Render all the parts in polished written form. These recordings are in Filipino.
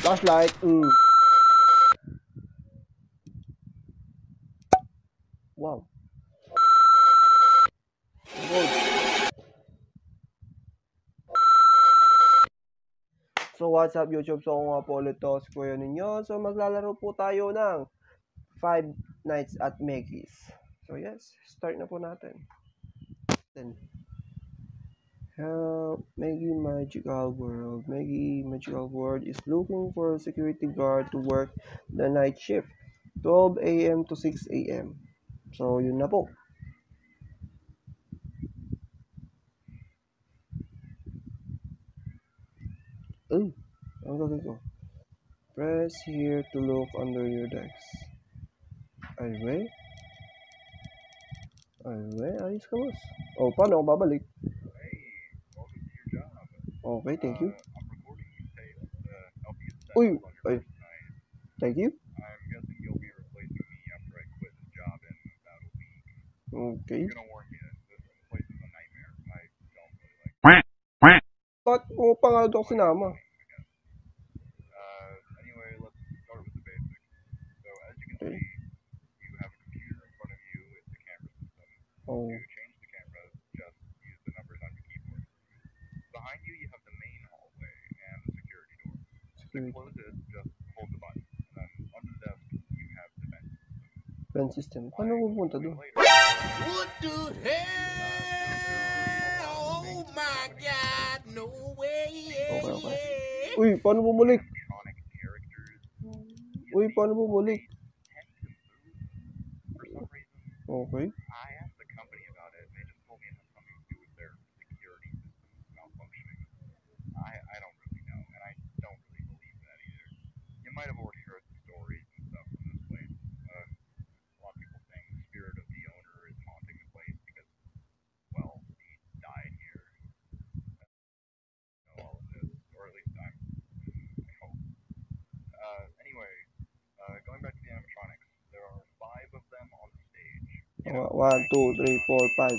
Flashlight. Wow. Good. So what's up YouTube? So ako nga po ulit to, si Kuya ninyo. So maglalaro po tayo ng Five Nights at Maggie's. So yes, start na po natin. Help, Maggie Magical World. Maggie Magical World is looking for a security guard to work the night shift, 12 a.m. to 6 a.m. So yun na po. Ang gagawin ko. Press here to look under your decks. Anyway, ayos ka boss. Oh, paano ako babalik? Okay, thank you. Uy, ay. Thank you. I'm guessing you'll be replacing me after I quit this job in about a week. Okay. I'm gonna warn you, this place is a nightmare. I don't really like it. Ba't mo pa nga ito sinama? Anyway, let's start with the basics. So, as you can see, you have a computer in front of you. It's a camera system. Oh. To change the cameras, just use the numbers on your keyboard. Behind you, you have the main hallway and the security door. To close it, just hold the button. And then under the desk, you have the vent system. Vent system. Paano pupunta doon? What the hell? Oh my God, no way. Okay. Uy, paano bumalik? Uy, paano bumalik? Okay. I asked the company about it, and they just told me it has something to do with their security system malfunctioning. I don't really know, and I don't really believe that either. You might have already heard the stories and stuff from this place. A lot of people saying the spirit of the owner is haunting the place because, well, he died here. I know all of this, or at least I hope. Anyway, going back to the animatronics, there are 5 of them on the stage. 1, 2, 3, 4, 5.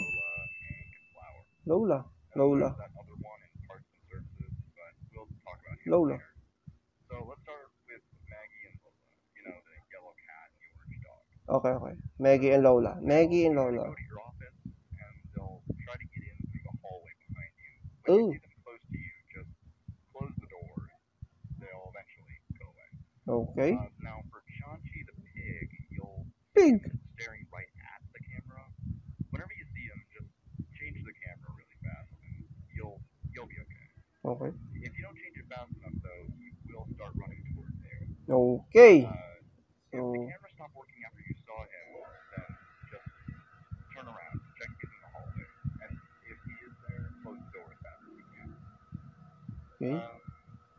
Lola. That other one in parts and services, but we'll talk about him later. So let's start with Maggie and Lola. You know, the yellow cat and the orange dog. Okay. Maggie and Lola. Go to your office, and they'll try to get in through the hallway behind you. When you see them close to you, just close the doors. They'll eventually go away. Okay. Now for Chachi the pig, you'll Pig. staring right at the camera. Whenever you see him, just change the camera really fast, and you'll be okay. Okay. If you don't change it fast enough, though, you will start running towards you. Okay. If the camera stopped working after you saw him, then just turn around, check if he's in the hallway, and if he is there, close the door as fast as you can. Okay.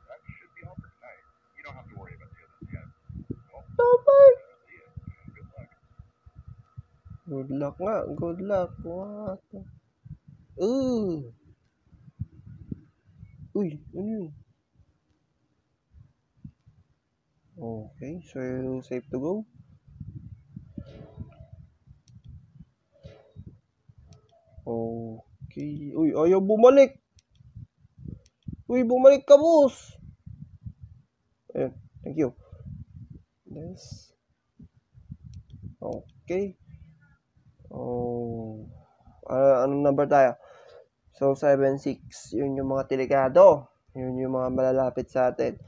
That should be all for tonight. You don't have to worry about the others yet. Well, Bye-bye. see you, and good luck. Good luck nga. Good luck. What? Uy, ano yun? Okay, so safe to go. Okay. Uy, ayaw bumalik. Uy, bumalik ka, boss. Ayun, thank you. Yes. Okay. Oh. Anong number tayo? So, 7-6. Yun yung mga delikado. Yun yung mga malalapit sa atin.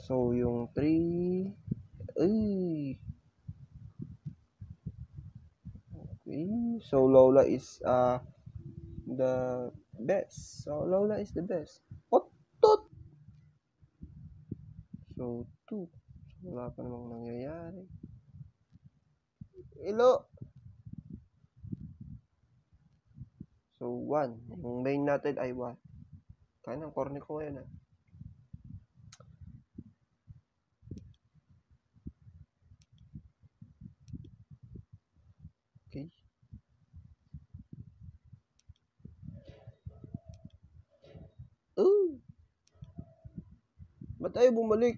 So, yung 3. Ay. Okay. So, Lola is the best. So, Lola is the best. Otot! So, 2. So, wala pa namang nangyayari. Hello! So, 1. Yung main natin ay 1. Kaya ng corner ko ngayon Okay. Ba't ayaw bumalik?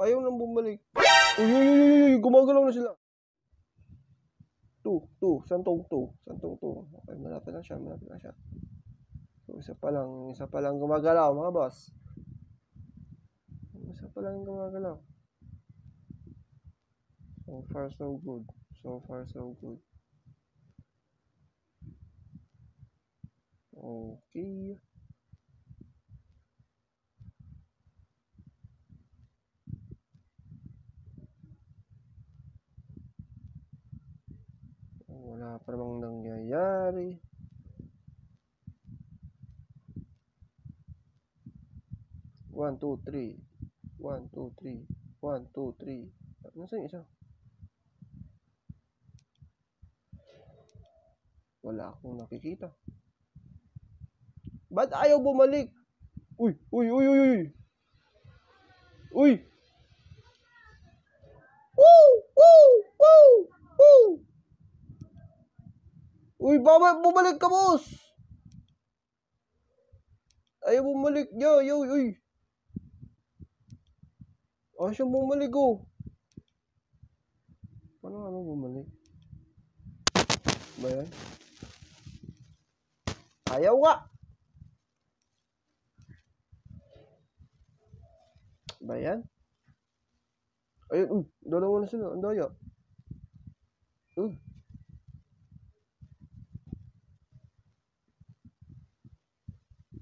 Ayaw nang bumalik. Uy, gumagalaw na sila. 2. Santong 2. Okay, malapit na siya. So, isa pa lang gumagalaw, mga boss. Isa pala yung gumagalaw. So far so good. So far so good. Okay. Wala pa namang nangyayari. One, two, three. 1, 2, 3. 1, 2, 3. Nasaan yung isa? Wala akong nakikita. Ba't ayaw bumalik? Uy! Uy! Uy! Uy! Uy! Uy! Woo! Woo! Woo! Woo! Uy! Bumalik ka, boss! Ayaw bumalik niya. Yo! Uy! Ayaw siyang bumalik, oh. Paano nga bumalik? Ba yan? Ayaw nga! Ba yan? Ayun, dalawa na sila. Ang daya.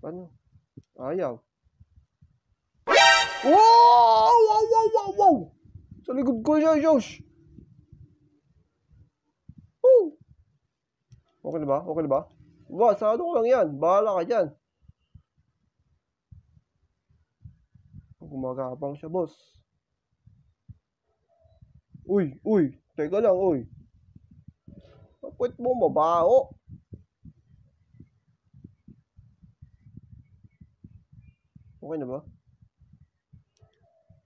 Paano? Ayaw. Wow! Wow! Wow! Wow! Wow! Sa likod ko siya, Josh! Woo! Okay na ba? Okay na ba? Ba, sa ano ko lang yan. Bahala ka dyan. Gumagapang siya, boss. Uy! Uy! Teka lang, uy. Kapit mo, mabaho. Okay na ba?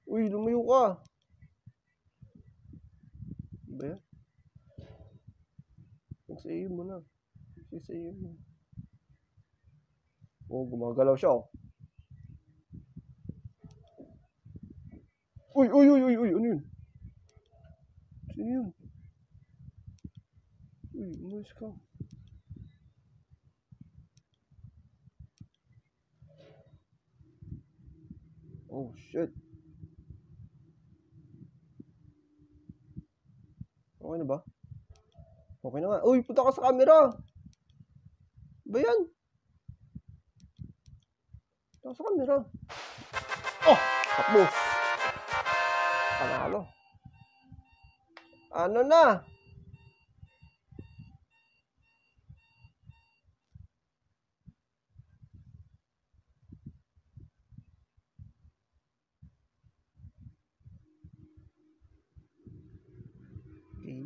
Uy, lumayo ka. Ba yan? Magsayo mo na. Magsayo mo. Oh, gumagalaw siya, oh. Uy, uy, uy, uy, uy, ano yun? Sino yun? Uy, umalis ka. Oh, shit. Okay na ba? Okay na nga. Uy, punta ka sa camera. Ba yan? Punta ka sa camera. Oh, tapos. Panalo. Ano na? Okay.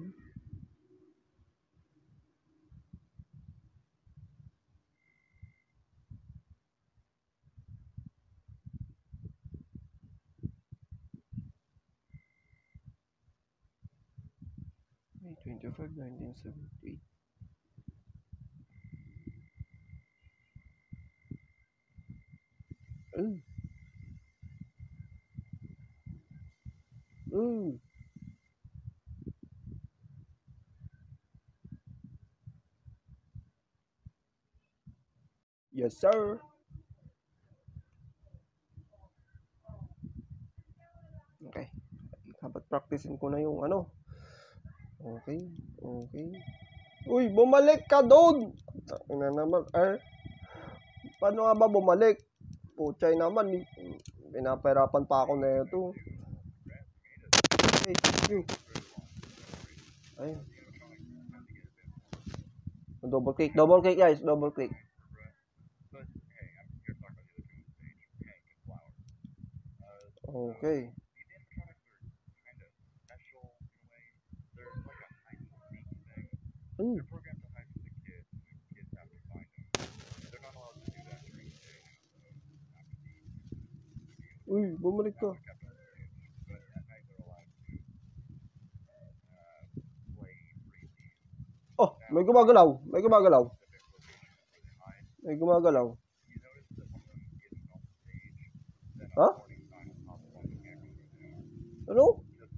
May 25, 1978. Yes, sir. Okay. Dapat practicein ko na yung ano. Okay. Okay. Uy, bumalik ka doon. Ina naman. Paano nga ba bumalik? Puchay naman. Pinapahirapan pa ako na ito. Hey, you. Ayun. Double click guys, double click. Okay. They're programmed to hide from the kids, and the kids have to find them. They're not allowed to do that during the day now, so after the Uy, bumalik ka. kept on stage. But at night they're allowed to play free thieves. Oh, may gumagalaw. May gumagalaw. May gumagalaw. You notice that one of them isn't on the stage, then a Huh? warning sign will pop up on the camera over there. Ano? Just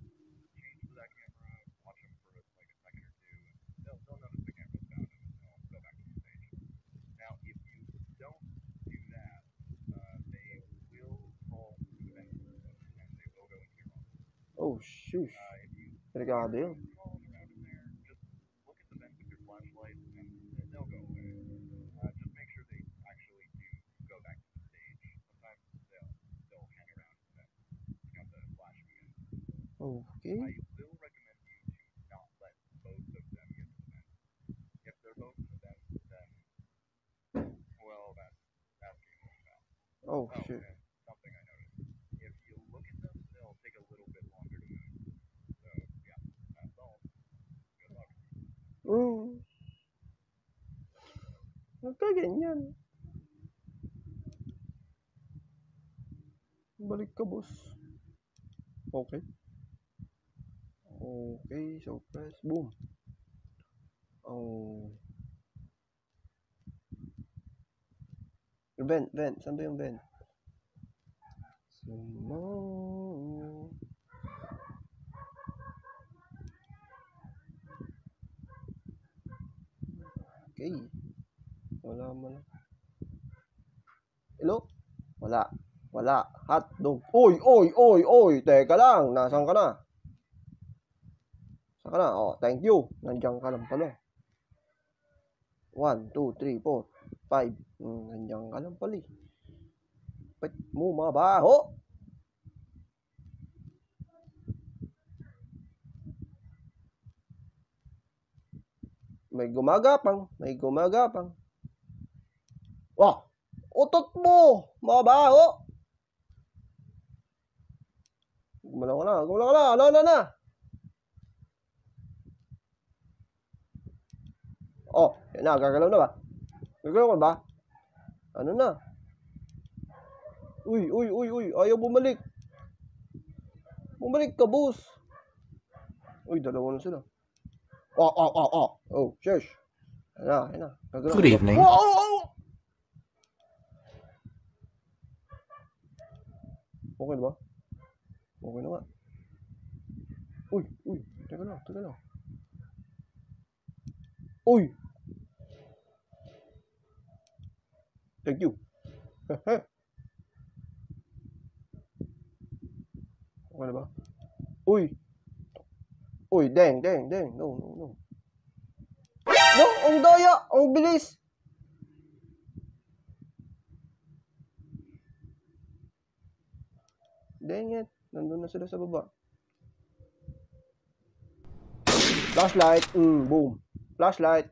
change to that camera, watch them for like a second or two, and they'll notice the camera's found them, and they'll go back to the stage. Now, if you don't do that, they will crawl through the vent, and Oh, shush. If you Delikado yun. crawling around in there, just look at the vents with your flashlight, and they'll go away. Just make sure they actually do go back to the stage. Sometimes they'll hang around in the vents, you know, the flashing vents. Okay. I will recommend you to not let both of them get to the vents. If they're both in the vents, then well, that's game over. Oh, Oh, shit. and something I noticed. If you look at them, they'll take a little bit longer to move. So, yeah, that's all. Good luck. Nagkaganyan. Balik ka, boss. Okay. Okay, so press. Boom. Oh. Vent. Saan ba yung vent? Sumo. Okay. Wala man. Hello? Wala. Hotdog. Oy. Teka lang. Nasaan ka na? Saan ka na? Oh, thank you. Nandiyan ka lang pala. 1, 2, 3, 4, 5. Nandiyan ka lang pala. Ba't mo mabaho? May gumagapang. Wah! Utot mo! Mabaho! Gumalaw ka na. Ano na? Oh, yan na. Gagalaw na ba? Gagalaw ka ba? Ano na? Uy. Ayaw bumalik. Bumalik ka, boss. Uy, dalawa na sila. Oh, shush. Yan na. Gagalaw Good ka ba? evening. Oh! Okay na ba? Okay na nga. Uy. Teka lang. Uy! Thank you. Okay na ba? Uy, deng. No. No, ang daya! Ang bilis! Dang it. Nandun na sila sa baba. Flashlight. Boom. Flashlight.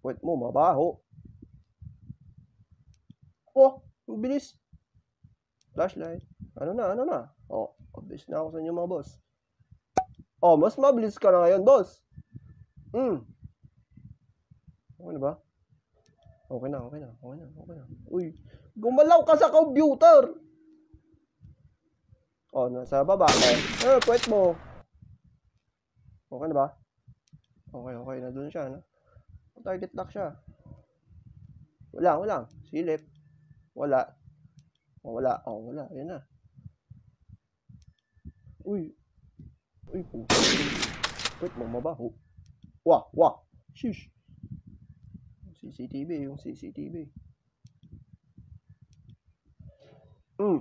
Wait mo, mabaho. Oh, ang bilis. Flashlight. Ano na? Oh, mabilis na ako sa inyo mga boss. Oh, mas mabilis ka na ngayon, boss. Okay na ba? Okay na. Uy, gumalaw ka sa computer. Oh, nasa baba. Pwet mo. Okay na ba? Okay. Nandun siya, no? Target lock siya. Wala. Silip. Wala. Wala. Yan na. Uy, puto. Pwet mo, mabaho. Wah. Shish. Yung CCTV.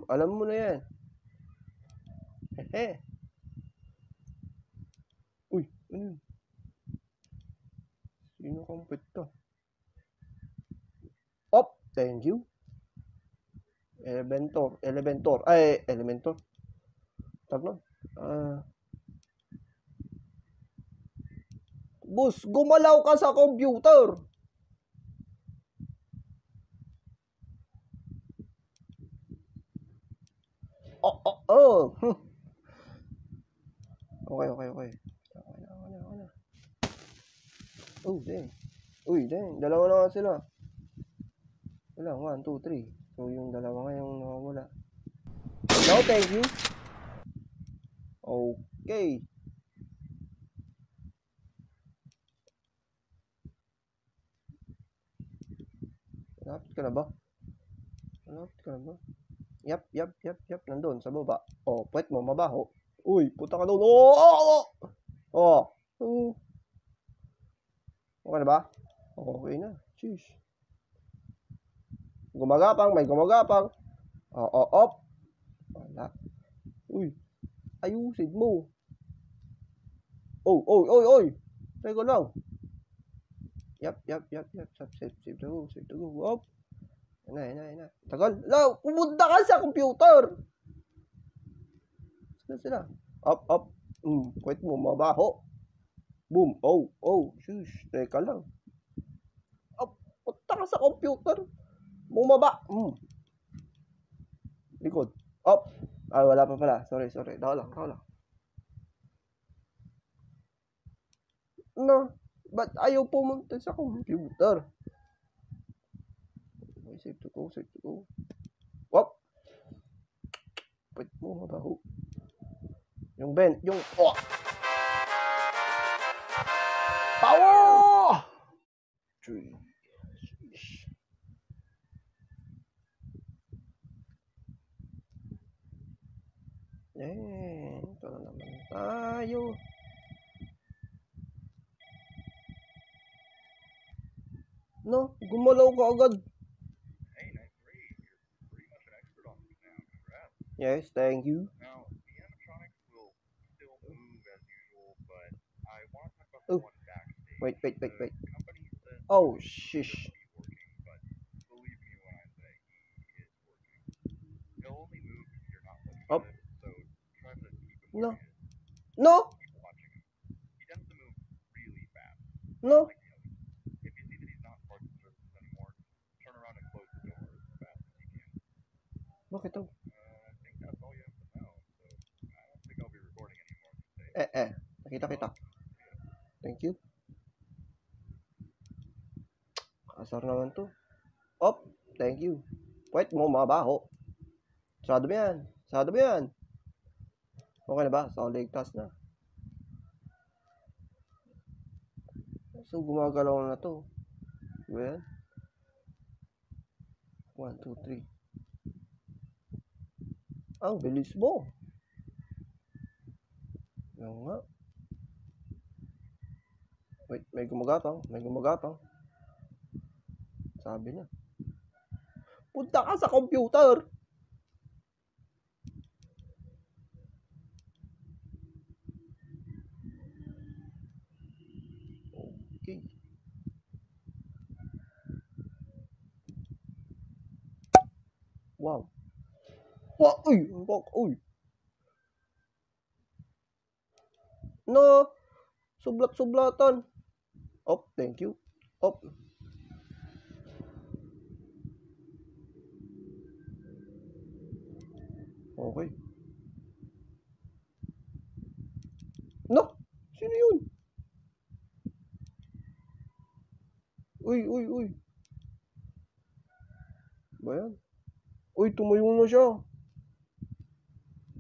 Alam mo na yan. Hehe. Uy, ano yun? Sino kang pet to? Op, thank you. Elementor. Tag na. Boss, gumalaw ka sa computer. Oh. Okay. Oh, dang. Uy, dang. Dalawa na nga sila. Wala, 1, 2, 3. So, yung dalawa nga yung nakawala. No, thank you. Okay. Malapit ka na ba? Yap. Nandun, sa baba. Oh, pwet mo, mabaho. Uy, puta ka doon. Oh. Okay na ba? Okay na. Sheesh. May gumagapang. Op. Wala. Uy. Ayusin mo. Oy. Teka lang. Yap. Save to go. Op. Yan na. Tagal. Law, pumunta ka sa computer. Sila. Up. Wait mo, mabaho. Boom. Oh. Shush. Teka lang. Up. Punta ka sa computer. Bumaba. Likod. Up. Ay, wala pa pala. Sorry. Tao lang. No. Ba't ayaw pumunta sa computer? Okay, save to go. Wop. Wait mo, mabaho. Yung vent. Oh! Power! 3. Ito na naman tayo. No, gumalaw ka agad. Hey, nice read. You're pretty much an expert on this now. Congrats. Yes, thank you. Now, the animatronics will still move as usual, but I want to talk about the one backstage. Wait. The company says Oh, he shish. wouldn't be working, but believe me when I say he is working. He'll only move if you're not looking at it, so try to keep him where he is. No. Keep watching him. He tends to move really fast. No. Like the others. If you see that he's not parts and services anymore, turn around and close the door as fast as you can. Bakit to? I think that's all you have to know. So I don't think I'll be recording anymore today. Nakita. Thank you. Kasar naman to. Op, thank you. Wait mo, mabaho. Sarado mo yan. Okay na ba? So, ligtas na. So, gumagalaw na to. Diba yan? 1, 2, 3. Ang bilis mo. Yan nga. Wait, may gumagapang. Sabi na. Punta ka sa computer. Okay. Wow. Uy. No. Sublat-sublatan. Op, thank you. Op. Okay. No. Sino yun? Uy. Ba yan? Uy, tumayo na siya.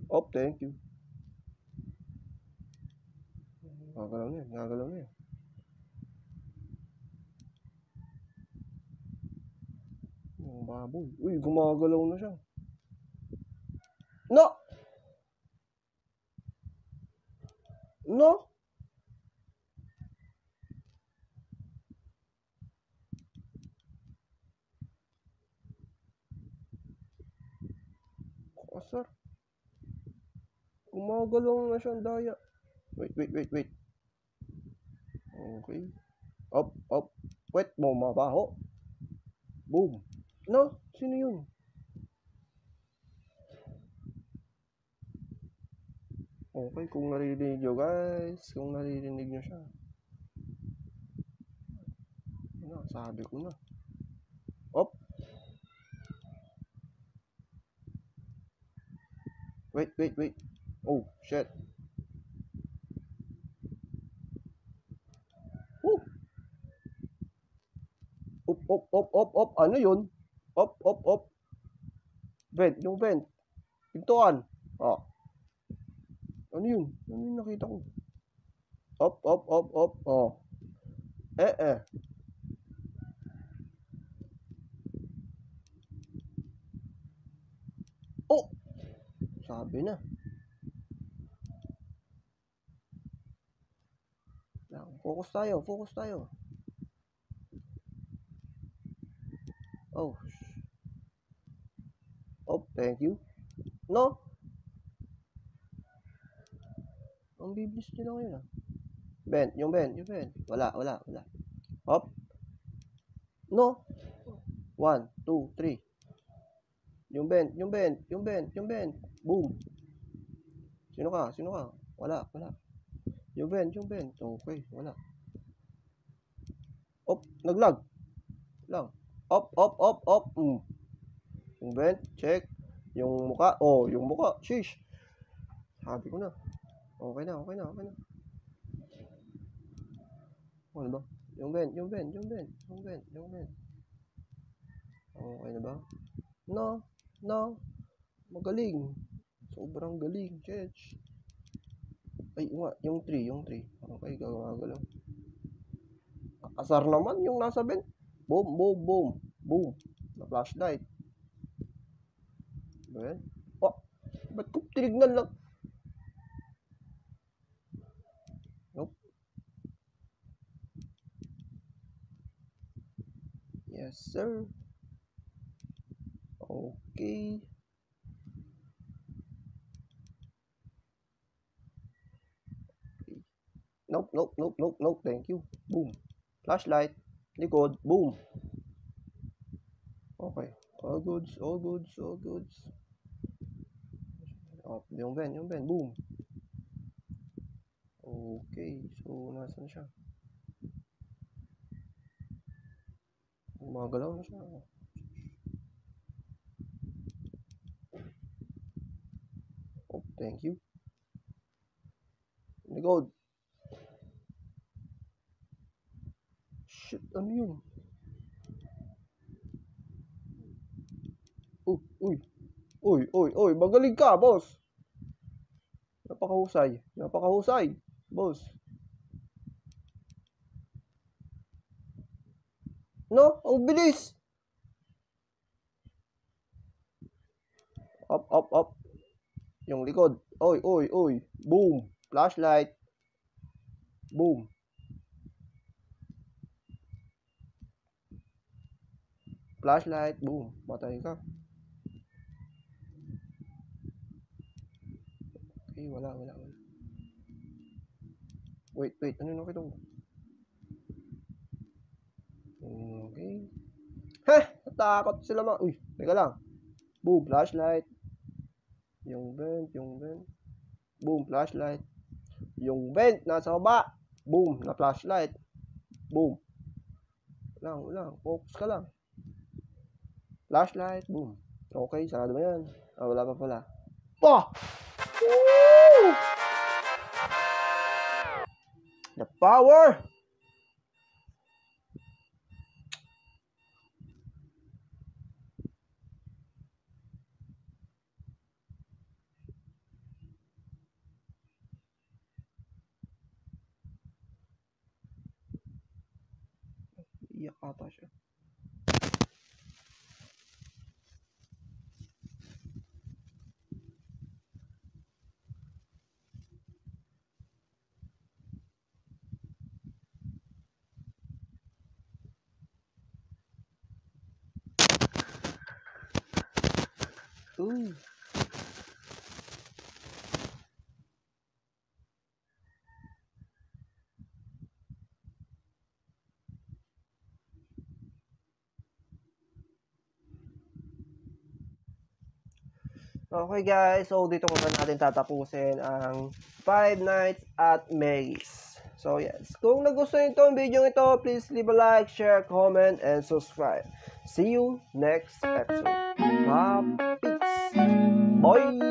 Op, thank you. Gagalaw na yan. Yung baboy. Uy, gumagalaw na siya. No. Kasar. Gumagalaw na siya ang daya. Wait. Okay. Up. Wait mo, mabaho. Boom. No, sino yun? Okay, kung naririnig nyo guys. Kung naririnig nyo siya. Ano, sabi ko na. Up. Wait. Oh, shit. Woo. Up. Ano yun? Up. Vent, yung vent. Pintuan. Oh. Ano yun? Ano yung nakita ko? Up. Oh. Oh! Sabi na. Focus tayo. Oh. Oh, thank you. No. Ang biblis nila ngayon ah. Bend, yung bend. Wala. Hop. No. 1, 2, 3. Yung bend. Boom. Sino ka? Wala. Yung bend. Okay, wala. Op, naglag. Lang. Op. Yung bend, check. Yung muka. Yung muka. Sheesh. Sabi ko na. Okay na. Ano ba? Yung bend. Okay na ba? No. Magaling. Sobrang galing, Chech. Ay, yung 3. Okay, gagalaw. Asar naman yung nasa bend. Boom. Na flashlight. Ayan. Oh, ba't ko tinignan lang? Nope. Yes, sir. Okay. Nope. Thank you. Boom. Flashlight. Likod. Boom. Okay. All goods. Oh, yung bend. Boom. Okay. So, nasan siya? Magalaw na siya. Oh, thank you. Likod. Shit, ano yun? Uy, magaling ka, boss. Napakahusay, boss. No, ang bilis. Up. Yung likod. Uy. Boom. Flashlight. Boom. Flashlight. Boom. Patay ka. Okay, wala. Wait. Ano na ito? Okay. Natakot sila mga. Uy, teka lang. Boom. Flashlight. Yung vent. Boom. Flashlight. Yung vent. Nasa baba. Boom. Na flashlight. Boom. Lang. Focus ka lang. Flashlight. Boom. Okay, sarado mo yan. Wala pa pala. Oh! Woo! The power! Iyak ata siya. Uy. Okay guys, so dito muna natin tatapusin ang 5 Nights at Maze. So yes, kung nagustuhan nyo itong video ito, please leave a like, share, comment, and subscribe. See you next episode. Peace! Bye!